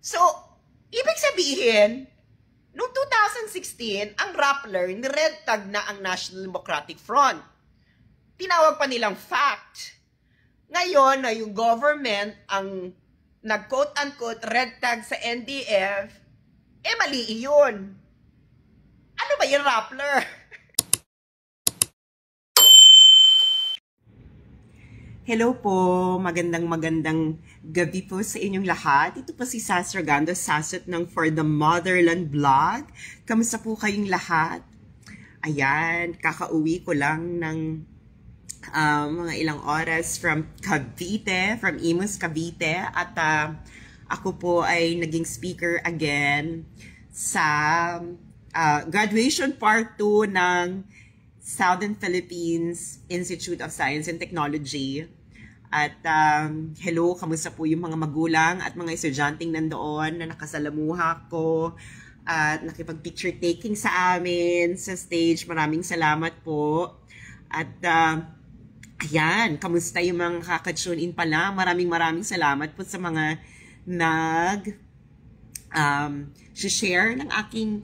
So, ibig sabihin, noong 2016, ang Rappler, ni-red tag na ang National Democratic Front. Tinawag pa nilang fact. Ngayon na yung government ang nag-quote-unquote red tag sa NDF, mali iyon. Ano ba yung Rappler? Hello po, magandang gabi po sa inyong lahat. Ito po si Sas Ragando, Sasot ng For the Motherland Vlog. Kamusta po kayong lahat? Ayan, kakauwi ko lang ng mga ilang oras from Cavite, from Imus, Cavite. At ako po ay naging speaker again sa graduation part 2 ng Southern Philippines Institute of Science and Technology. At hello, kamusta po yung mga magulang at mga estudyanteng nandoon na nakasalamuha ko at nakipag-picture taking sa amin sa stage. Maraming salamat po. At ayan, kamusta yung mga kaka-tune in pala? Maraming salamat po sa mga share ng aking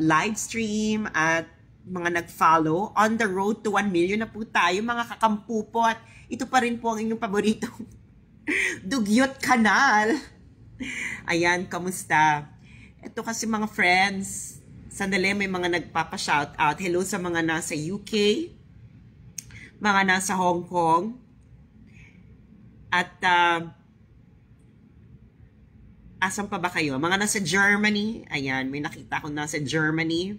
live stream at mga nag-follow. On the road to 1 million na po tayo, mga kakampu po. At ito pa rin po ang inyong paboritong Dugyot Kanal. Ayan, kamusta? Ito kasi mga friends, sandali may mga nagpapa-shoutout. Hello sa mga nasa UK, mga nasa Hong Kong, at asan pa ba kayo? Mga nasa Germany. Ayan, may nakita ko nasa Germany.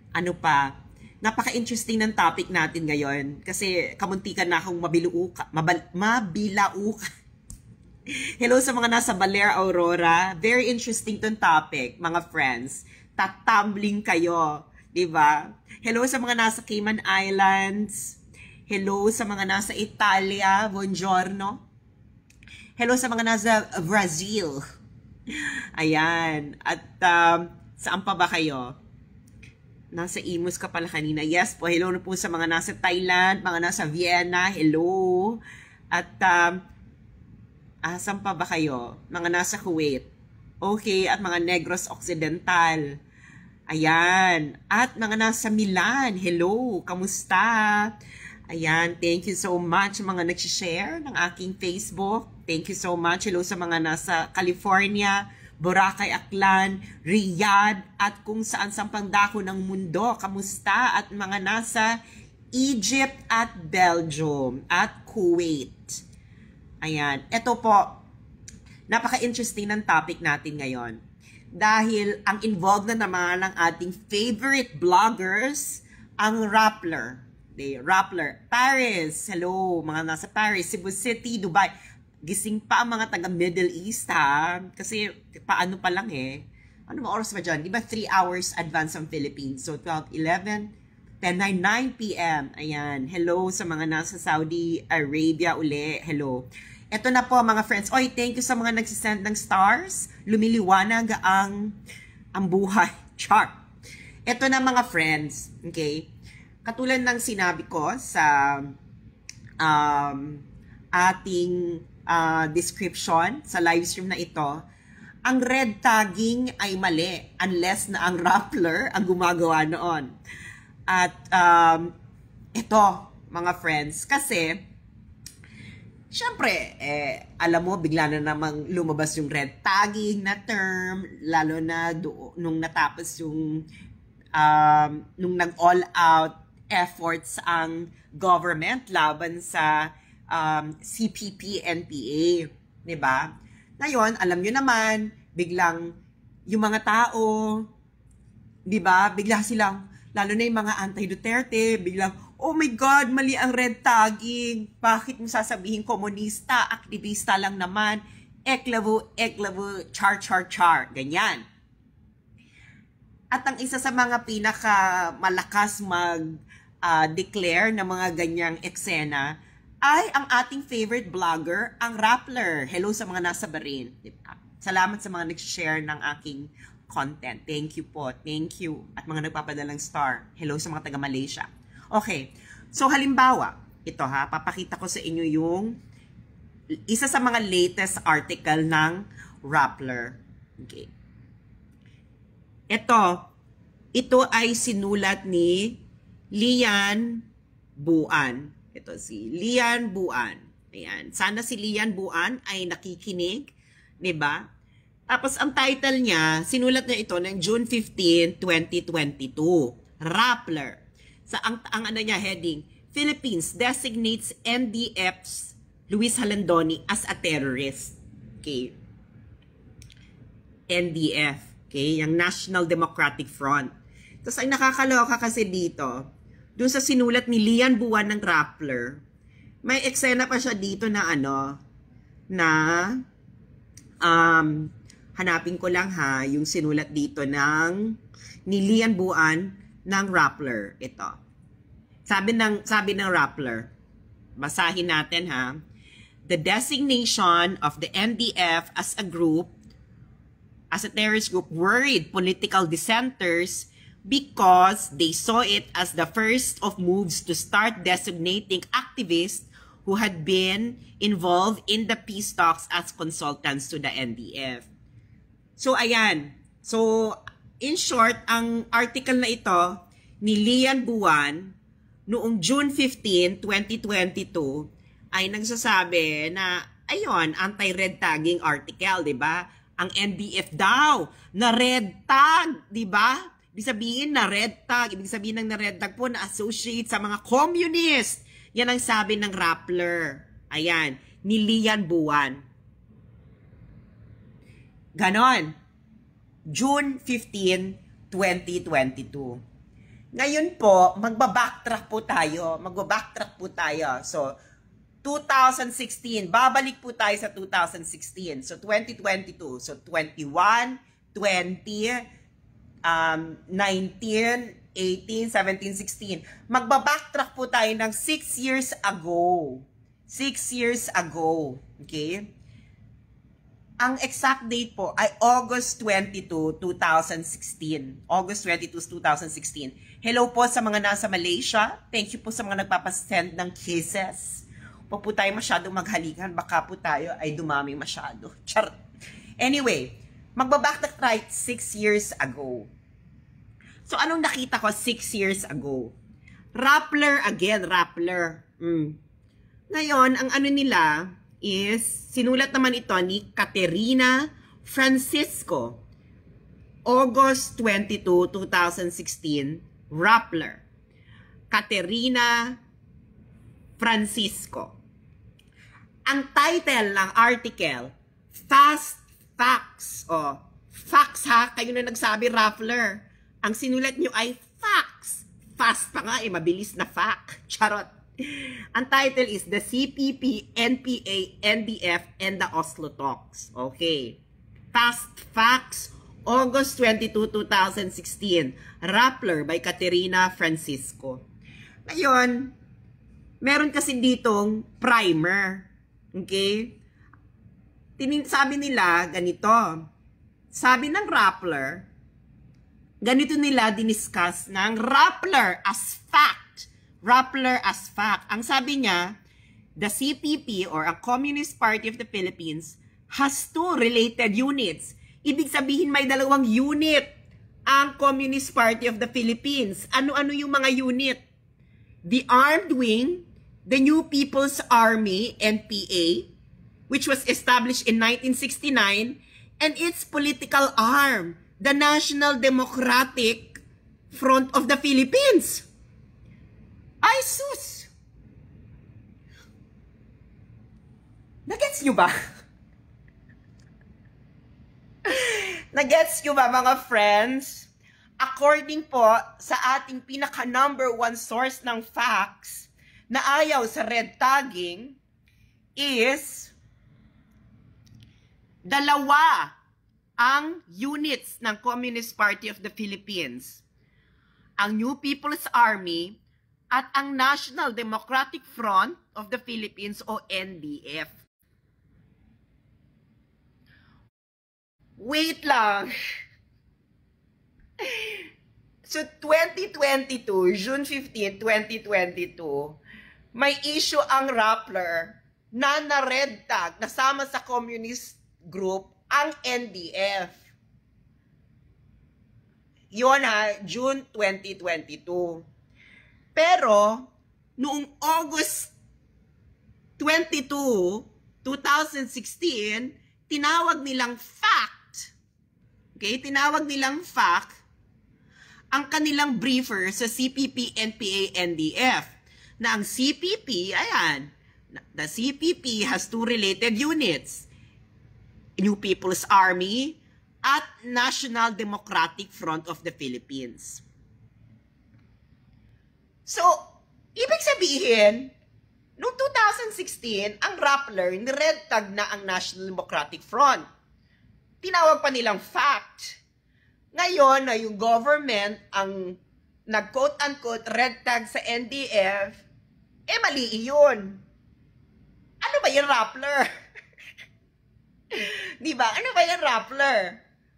Ano pa, napaka-interesting ng topic natin ngayon kasi kamuntikan na akong mabilauka. Hello sa mga nasa Baler, Aurora. Very interesting tong topic, mga friends. Tatumbling kayo, di ba? Hello sa mga nasa Cayman Islands. Hello sa mga nasa Italia. Buongiorno. Hello sa mga nasa Brazil. Ayan. At saan pa ba kayo? Nasa Imus ka pala kanina. Yes po, hello na po sa mga nasa Thailand, mga nasa Vienna, hello. At saan pa ba kayo? Mga nasa Kuwait. Okay, at mga Negros Occidental. Ayan. At mga nasa Milan, hello. Kamusta? Ayan, thank you so much mga nag-share ng aking Facebook. Thank you so much. Hello sa mga nasa California, Boracay, Aklan, Riyadh, at kung saan sa pangdako ng mundo. Kamusta? At mga nasa Egypt at Belgium at Kuwait. Ayan. Ito po, napaka-interesting ng topic natin ngayon. Dahil ang involved na naman ng ating favorite bloggers, ang Rappler. Rappler. Paris. Hello, mga nasa Paris, Cebu City, Dubai. Gising pa ang mga taga Middle East ha. Kasi paano pa lang eh. Ano ba oras ba dyan? Diba 3 hours advance ang Philippines? So 12, 11, 10, 9 p.m. Ayan. Hello sa mga nasa Saudi Arabia uli. Hello. Ito na po mga friends. Oy, thank you sa mga nagsisend ng stars. Lumiliwanag ang buhay. Char. Ito na mga friends. Okay. Katulad ng sinabi ko sa ating description sa live stream na ito, ang red tagging ay mali unless na ang Rappler ang gumagawa noon. At ito, mga friends, kasi syempre, alam mo, bigla na namang lumabas yung red tagging na term, lalo na nung natapos yung nung nag-all out efforts ang government laban sa CPP-NPA, di ba? Ngayon, alam nyo naman, biglang yung mga tao, di ba? Bigla silang, lalo na yung mga anti-Duterte, biglang, oh my God, mali ang red tagging. Bakit mo sasabihin komunista, aktivista lang naman, eklavu, char, ganyan. At ang isa sa mga pinakamalakas mag-declare na mga ganyang eksena ay ang ating favorite blogger, ang Rappler. Hello sa mga nasa Bahrain. Salamat sa mga nag-share ng aking content. Thank you po. Thank you. At mga nagpapadalang star. Hello sa mga taga Malaysia. Okay. So halimbawa, ito papakita ko sa inyo yung isa sa mga latest article ng Rappler. Okay. Ito ay sinulat ni Lian Buan. Ito si Lian Buan. Ayan. Sana si Lian Buan ay nakikinig, 'di ba? Tapos ang title niya, sinulat niya ito ng June 15, 2022. Rappler. Sa ang ano niya heading, Philippines designates NDF's Luis Halandoni as a terrorist. Okay. NDF. Okay, yung National Democratic Front. Tapos ay nakakaloka kasi dito, doon sa sinulat ni Lian Buan ng Rappler, may eksena pa siya dito na hanapin ko lang ha, yung sinulat dito ni Lian Buan ng Rappler. Ito. Sabi ng Rappler, basahin natin ha. The designation of the NDF as a terrorist group worried political dissenters because they saw it as the first of moves to start designating activists who had been involved in the peace talks as consultants to the NDF. So, ayan. So, in short, ang article na ito ni Lian Buan noong June 15, 2022 ay nagsasabi na, ayun, anti-red tagging article, di ba? Ang NDF daw, na red tag, di ba? Ibig sabihin na red tag, ibig sabihin ng na red tag po na associate sa mga communist. Yan ang sabi ng Rappler. Ayan, ni Lian Buan. Ganon. June 15, 2022. Ngayon po, magbabacktrack po tayo. So, 2016. Babalik po tayo sa 2016. So, 2022. So, 21, 20, 19, 18, 17, 16. Magbabacktrack po tayo ng 6 years ago. 6 years ago. Okay? Ang exact date po ay August 22, 2016. August 22, 2016. Hello po sa mga nasa Malaysia. Thank you po sa mga nagpapasend ng kisses. Huwag po tayo masyadong maghalikan. Baka po tayo ay dumami masyado. Charot. Anyway, magbabacktrack right 6 years ago. So, anong nakita ko 6 years ago? Rappler again, Rappler. Ngayon, ang ano nila is, sinulat naman ito ni Caterina Francisco. August 22, 2016, Rappler. Caterina Francisco. Ang title ng article, Fast Facts. O, facts ha, kayo na nagsabi, Rappler. Ang sinulat nyo ay facts. Fast pa nga eh, mabilis na fact. Charot. Ang title is The CPP, NPA, NDF, and the Oslo Talks. Okay. Fast Facts, August 22, 2016. Rappler by Caterina Francisco. Ngayon, meron kasi ditong primer. Okay? Sabi nila, ganito. Sabi ng Rappler, ganito nila diniscuss ng Rappler as fact. Rappler as fact. Ang sabi niya, the CPP or a Communist Party of the Philippines has two related units. Ibig sabihin may dalawang unit ang Communist Party of the Philippines. Ano-ano yung mga unit? The Armed Wing, the New People's Army, NPA, which was established in 1969, and its political arm, the National Democratic Front of the Philippines. Ay, sus! Nagets nyo ba? Nagets nyo ba, mga friends? According po sa ating pinaka number 1 source ng facts na ayaw sa red tagging is dalawa ang units ng Communist Party of the Philippines. Ang New People's Army at ang National Democratic Front of the Philippines o NDF. Wait lang. So 2022, June 15, 2022, may issue ang Rappler na na-red tag, nasama sa communist group ang NDF. Yun June 2022. Pero, noong August 22, 2016, tinawag nilang fact. Okay? Tinawag nilang fact ang kanilang briefer sa CPP, NPA, NDF. Na ang CPP, ayan, the CPP has two related units. New People's Army at National Democratic Front of the Philippines. So, ibig sabihin, noong 2016, ang Rappler, ni-red tag na ang National Democratic Front. Tinawag pa nilang fact. Ngayon, na yung government ang nag-quote-unquote red tag sa NDF, mali iyon. Ano ba yung Rappler? Diba? Ano ba yung Rappler?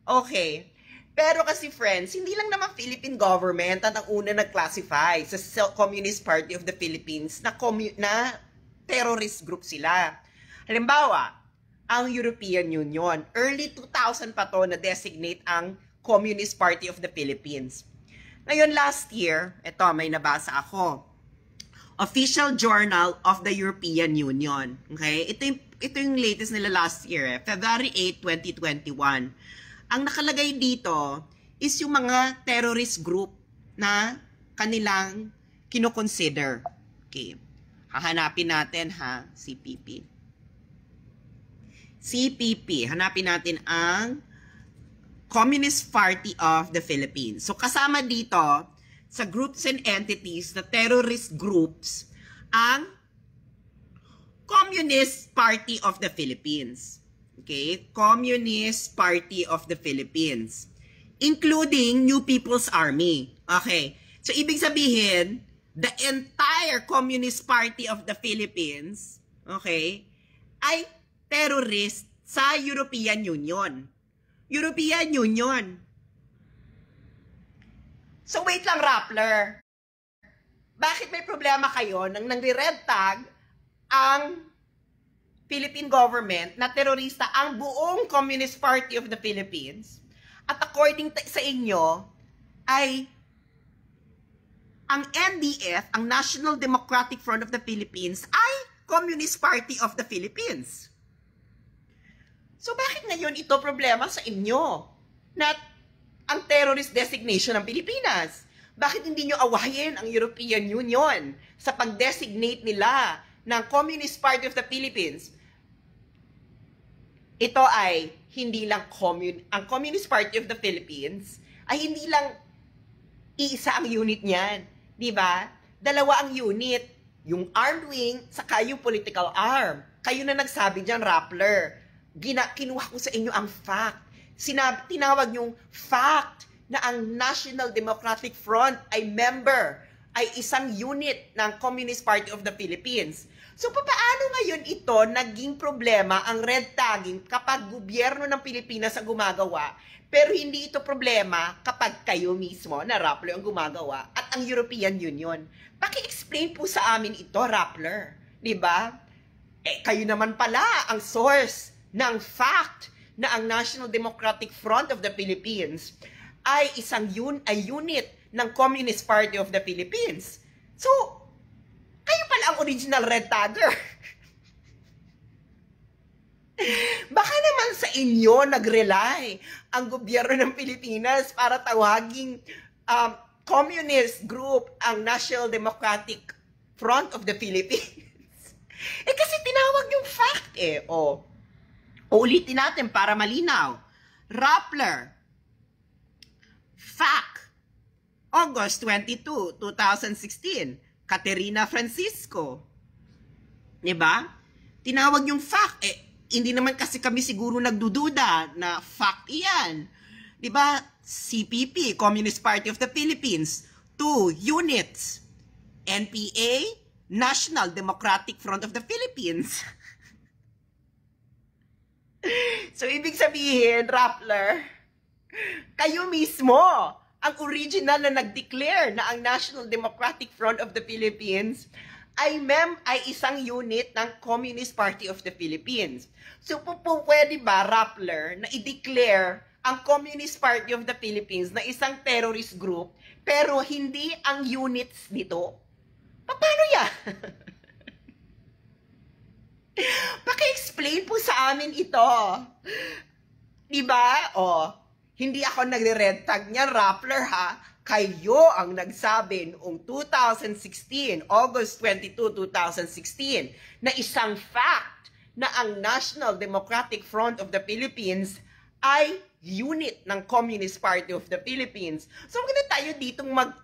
Okay. Pero kasi friends, hindi lang naman Philippine government ang una nag-classify sa Communist Party of the Philippines na terrorist group sila. Halimbawa, ang European Union, early 2000 pa to na-designate ang Communist Party of the Philippines. Ngayon last year, ito may nabasa ako. Official Journal of the European Union. Okay? Ito yung latest nila last year, February 8, 2021. Ang nakalagay dito is yung mga terrorist group na kanilang kinoconsider. Okay. Hahanapin natin CPP. CPP. Hanapin natin ang Communist Party of the Philippines. So kasama dito sa groups and entities na terrorist groups ang Communist Party of the Philippines. Okay? Communist Party of the Philippines. Including New People's Army. Okay. So ibig sabihin, the entire Communist Party of the Philippines, okay, ay terrorist sa European Union. European Union. So wait lang, Rappler. Bakit may problema kayo nang nangre-red tag ang Philippine government na terorista ang buong Communist Party of the Philippines? At according sa inyo, ay ang NDF, ang National Democratic Front of the Philippines, ay Communist Party of the Philippines. So bakit ngayon ito problema sa inyo na ang terrorist designation ng Pilipinas? Bakit hindi nyo awayin ang European Union sa pag-designate nila ng Communist Party of the Philippines? Ito ay hindi lang ang Communist Party of the Philippines ay hindi lang iisa ang unit niyan. Diba? Dalawa ang unit. Yung armed wing, saka yung political arm. Kayo na nagsabi dyan, Rappler. Kinuha ko sa inyo ang fact. Tinawag yung fact na ang National Democratic Front ay member, ay isang unit ng Communist Party of the Philippines. So, paano ngayon ito naging problema ang red tagging kapag gobyerno ng Pilipinas ang gumagawa, pero hindi ito problema kapag kayo mismo na Rappler ang gumagawa at ang European Union? Paki-explain po sa amin ito, Rappler. Diba? Kayo naman pala ang source ng fact na ang National Democratic Front of the Philippines ay isang unit ng Communist Party of the Philippines. So, kayo pala ang original red tagger. Baka naman sa inyo nag-rely ang gobyerno ng Pilipinas para tawaging communist group ang National Democratic Front of the Philippines. Kasi tinawag yung fact Uulitin natin para malinaw. Rappler. Fact. August 22, 2016. Caterina Francisco. Diba? Tinawag yung fact. Hindi naman kasi kami siguro nagdududa na fact iyan. Diba? CPP, Communist Party of the Philippines. 2 units. NPA, National Democratic Front of the Philippines. So, ibig sabihin, Rappler, kayo mismo ang original na nag-declare na ang National Democratic Front of the Philippines ay isang unit ng Communist Party of the Philippines. So pwede ba, Rappler, na i-declare ang Communist Party of the Philippines na isang terrorist group, pero hindi ang units nito? Paano yan? Paki-explain po sa amin ito. Diba? Hindi ako nagre-red tag niyan, Rappler, ha? Kayo ang nagsabi noong 2016, August 22, 2016, na isang fact na ang National Democratic Front of the Philippines ay unit ng Communist Party of the Philippines. So, wag na tayo ditong wag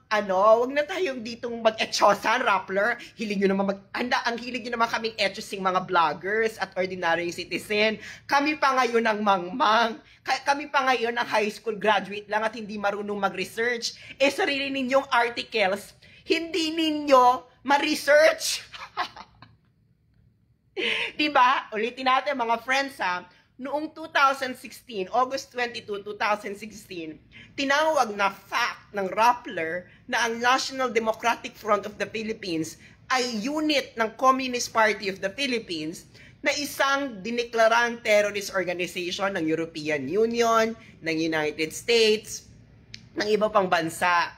na tayong ditong mag-etchosan, Rappler. Hilig nyo naman ang hilig nyo naman kaming etchosing mga vloggers at ordinary citizen. Kami pa ngayon ang mangmang. Kami pa ngayon ang high school graduate lang at hindi marunong mag-research. Sarili ninyong articles, hindi ninyo ma-research. Diba? Ulitin natin mga friends, ha? Noong 2016, August 22, 2016, tinawag na fact ng Rappler na ang National Democratic Front of the Philippines ay unit ng Communist Party of the Philippines na isang diniklarang terrorist organization ng European Union, ng United States, ng iba pang bansa.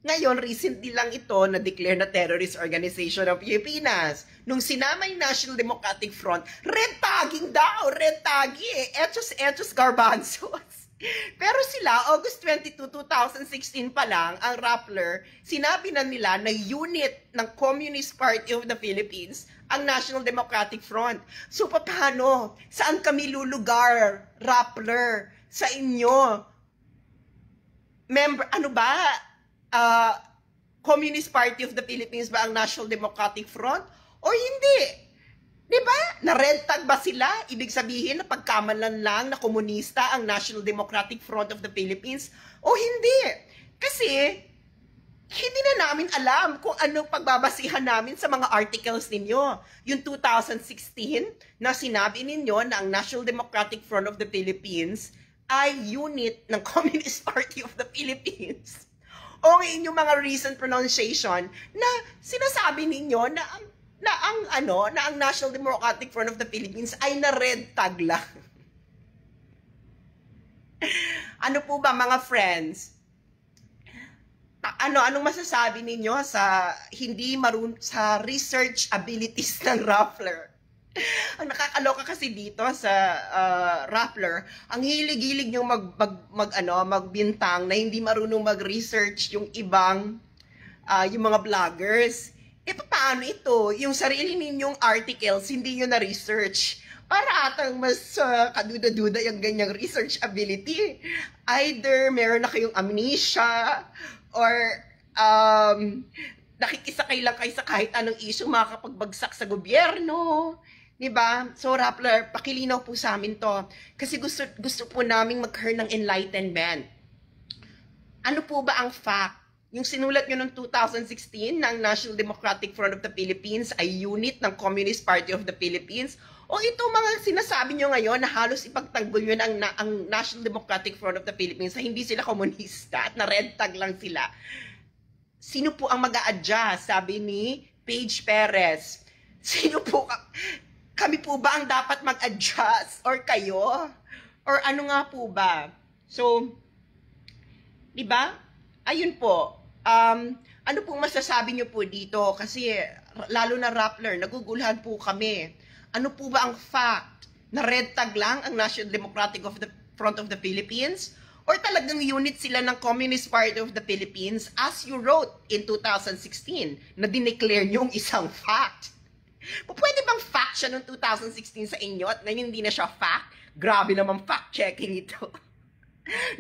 Ngayon, recently lang ito na-declare na terrorist organization ng Pilipinas. Nung sinama yung National Democratic Front, red tagging daw, red tagging, etos garbanzos. Pero sila, August 22, 2016 pa lang, ang Rappler, sinabi na nila na unit ng Communist Party of the Philippines ang National Democratic Front. So, paano? Saan kami lulugar, Rappler? Sa inyo? Ano ba? Communist Party of the Philippines ba ang National Democratic Front? O hindi? Diba? Na-red tag ba sila? Ibig sabihin na pagkamalan lang na komunista ang National Democratic Front of the Philippines? O hindi? Kasi, hindi na namin alam kung anong pagbabasihan namin sa mga articles ninyo. Yung 2016 na sinabi ninyo na ang National Democratic Front of the Philippines ay unit ng Communist Party of the Philippines. O inyong mga recent pronunciation na sinasabi ninyo na ang National Democratic Front of the Philippines ay na-red tag lang. Ano po ba mga friends? Anong masasabi ninyo sa sa research abilities ng Rappler? Ang nakakaloka kasi dito sa Rappler, ang hilig-hilig yung magbintang na hindi marunong mag-research yung ibang yung mga vloggers. Paano ito? Yung sarili ninyong articles, hindi nyo na-research. Para atang mas kaduda-duda yung ganyang research ability. Either meron na kayong amnesia or nakikisakay lang kayo sa kahit anong issue makakapagbagsak sa gobyerno. Diba? So, Rappler, pakilinaw po sa amin to. Kasi gusto po naming magkaroon ng enlightenment. Ano po ba ang fact? Yung sinulat nyo noong 2016 ng National Democratic Front of the Philippines ay unit ng Communist Party of the Philippines? O ito mga sinasabi nyo ngayon na halos ipagtanggol yun ang National Democratic Front of the Philippines na hindi sila komunista at na red tag lang sila? Sino po ang mag-a-adjust? Sabi ni Paige Perez. Sino po kami po ba ang dapat mag-adjust? Or kayo? Or ano nga po ba? So, di ba? Ayun po. Ano pong masasabi nyo po dito? Kasi, lalo na Rappler, naguguluhan po kami. Ano po ba ang fact na red tag lang ang National Democratic Front of the Philippines? Or talagang unit sila ng Communist Party of the Philippines as you wrote in 2016 na dineclare nyo yung isang fact? Pwede bang fact siya noong 2016 sa inyo at ngayon hindi na siya fact? Grabe naman fact-checking ito.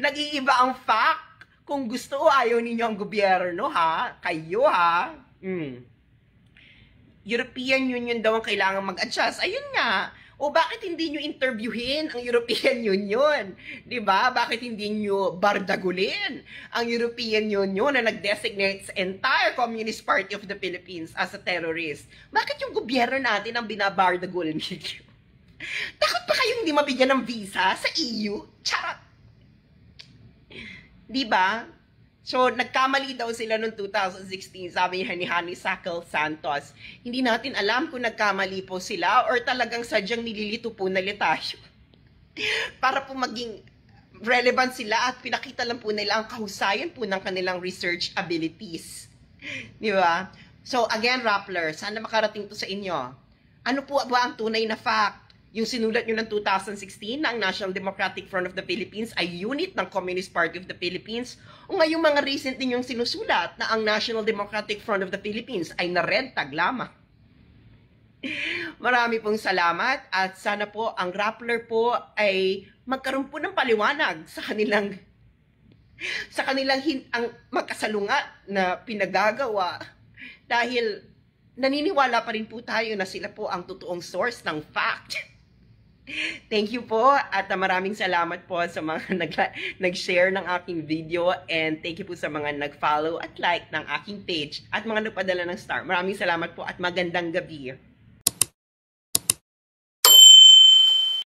Nag-iiba ang fact kung gusto o ayaw ninyo ang gobyerno, ha? Kayo, ha? European Union daw ang kailangan mag-adjust. Ayun nga. O bakit hindi nyo interviewin ang European Union? Diba? Bakit hindi nyo bardagulin ang European Union na nag-designate sa entire Communist Party of the Philippines as a terrorist? Bakit yung gobyerno natin ang binabardagul ninyo? Takot pa kayong hindi mabigyan ng visa sa EU? Charot! Diba? So, nagkamali daw sila noong 2016, sabi ni Hani Sakel Santos. Hindi natin alam kung nagkamali po sila or talagang sadyang nililito po na tayo. Para po maging relevant sila at pinakita lang po nila ang kahusayan po ng kanilang research abilities. Di ba? So, again, Rappler, sana makarating to sa inyo. Ano po ba ang tunay na fact? Yung sinulat nyo ng 2016 na ang National Democratic Front of the Philippines ay unit ng Communist Party of the Philippines o ngayong mga recent ninyong sinusulat na ang National Democratic Front of the Philippines ay na-red tag lamang. Marami pong salamat at sana po ang Rappler po ay magkaroon po ng paliwanag sa kanilang ang magkasalungat na pinagagawa dahil naniniwala pa rin po tayo na sila po ang totoong source ng fact. Thank you po at maraming salamat po sa mga nag-share ng aking video and thank you po sa mga nag-follow at like ng aking page at mga nagpadala ng star. Maraming salamat po at magandang gabi.